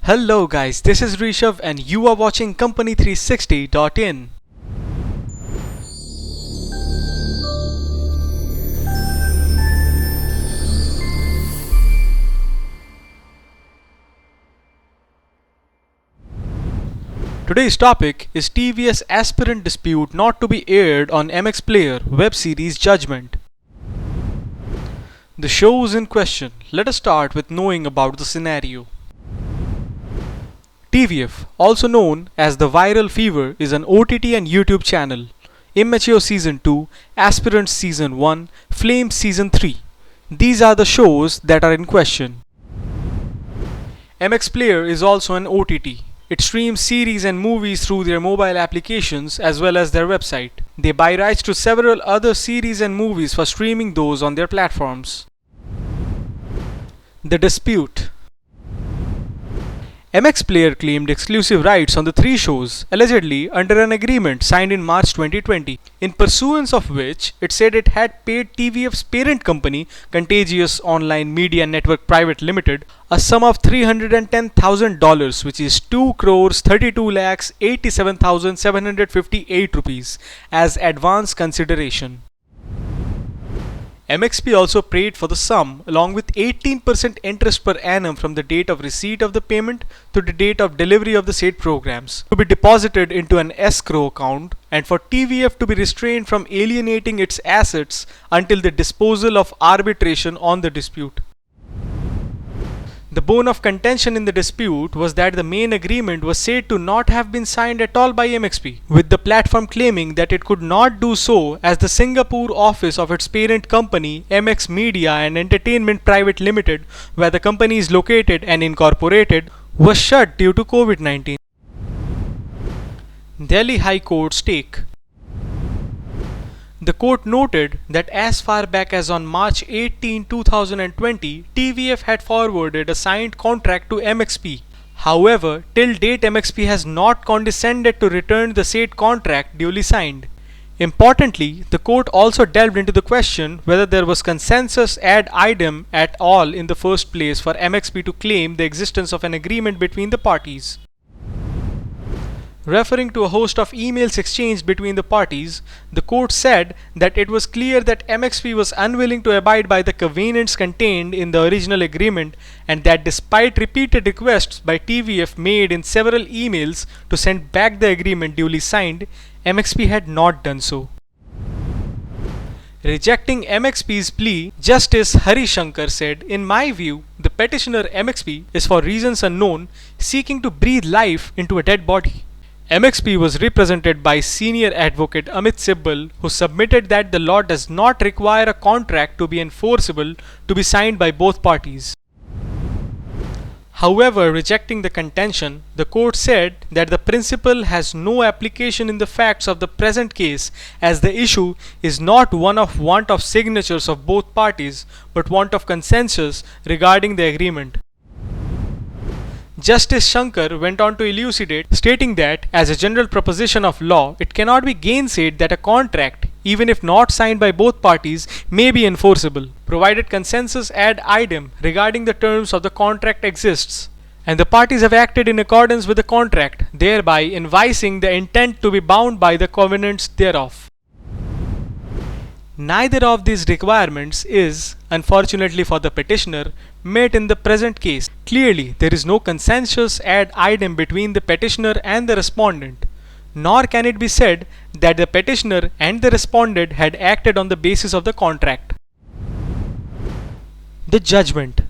Hello guys, this is Rishabh and you are watching Company360.in. Today's topic is TVS aspirant dispute not to be aired on MX Player web series Judgment. The shows in question. Let us start with knowing about the scenario. TVF, also known as The Viral Fever, is an OTT and YouTube channel. Immature Season 2, Aspirants Season 1, Flames Season 3. These are the shows that are in question. MX Player is also an OTT. It streams series and movies through their mobile applications as well as their website. They buy rights to several other series and movies for streaming those on their platforms. The dispute. MX Player claimed exclusive rights on the three shows, allegedly under an agreement signed in March 2020, in pursuance of which it said it had paid TVF's parent company, Contagious Online Media Network Private Limited, a sum of $310,000, which is 2,32,87,758 rupees, as advance consideration. MXP also paid for the sum along with 18% interest per annum from the date of receipt of the payment to the date of delivery of the said programs to be deposited into an escrow account and for TVF to be restrained from alienating its assets until the disposal of arbitration on the dispute. The bone of contention in the dispute was that the main agreement was said to not have been signed at all by MXP, with the platform claiming that it could not do so as the Singapore office of its parent company, MX Media and Entertainment Private Limited, where the company is located and incorporated, was shut due to COVID-19. Delhi High Court's take. The court noted that as far back as on March 18, 2020, TVF had forwarded a signed contract to MXP. However, till date MXP has not condescended to return the said contract duly signed. Importantly, the court also delved into the question whether there was consensus ad idem at all in the first place for MXP to claim the existence of an agreement between the parties. Referring to a host of emails exchanged between the parties, the court said that it was clear that MXP was unwilling to abide by the covenants contained in the original agreement and that despite repeated requests by TVF made in several emails to send back the agreement duly signed, MXP had not done so. Rejecting MXP's plea, Justice Hari Shankar said, "In my view, the petitioner MXP is for reasons unknown seeking to breathe life into a dead body." MXP was represented by senior advocate Amit Sibbal, who submitted that the law does not require a contract to be enforceable to be signed by both parties. However, rejecting the contention, the court said that the principle has no application in the facts of the present case as the issue is not one of want of signatures of both parties but want of consensus regarding the agreement. Justice Shankar went on to elucidate, stating that, as a general proposition of law, it cannot be gainsaid that a contract, even if not signed by both parties, may be enforceable, provided consensus ad idem regarding the terms of the contract exists, and the parties have acted in accordance with the contract, thereby inviting the intent to be bound by the covenants thereof. Neither of these requirements is, unfortunately for the petitioner, met in the present case. Clearly, there is no consensus ad idem between the petitioner and the respondent, nor can it be said that the petitioner and the respondent had acted on the basis of the contract. The judgment.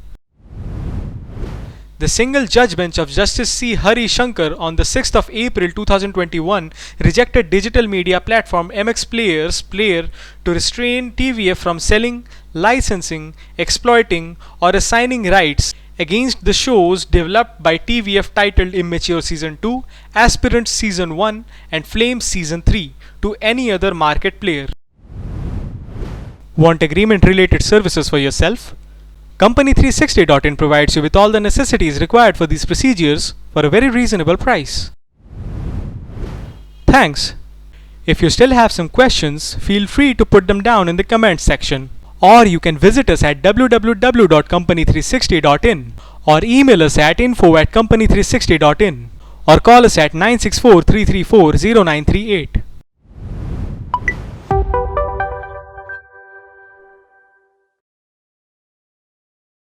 The single judge bench of Justice C. Hari Shankar on the 6th of April 2021 rejected digital media platform MX Player's Player to restrain TVF from selling, licensing, exploiting or assigning rights against the shows developed by TVF titled Immature Season 2, Aspirants Season 1 and Flames Season 3 to any other market player. Want agreement related services for yourself? Company360.in provides you with all the necessities required for these procedures for a very reasonable price. Thanks. If you still have some questions, feel free to put them down in the comments section. Or you can visit us at www.company360.in or email us at info@company360.in or call us at 964 334 0938.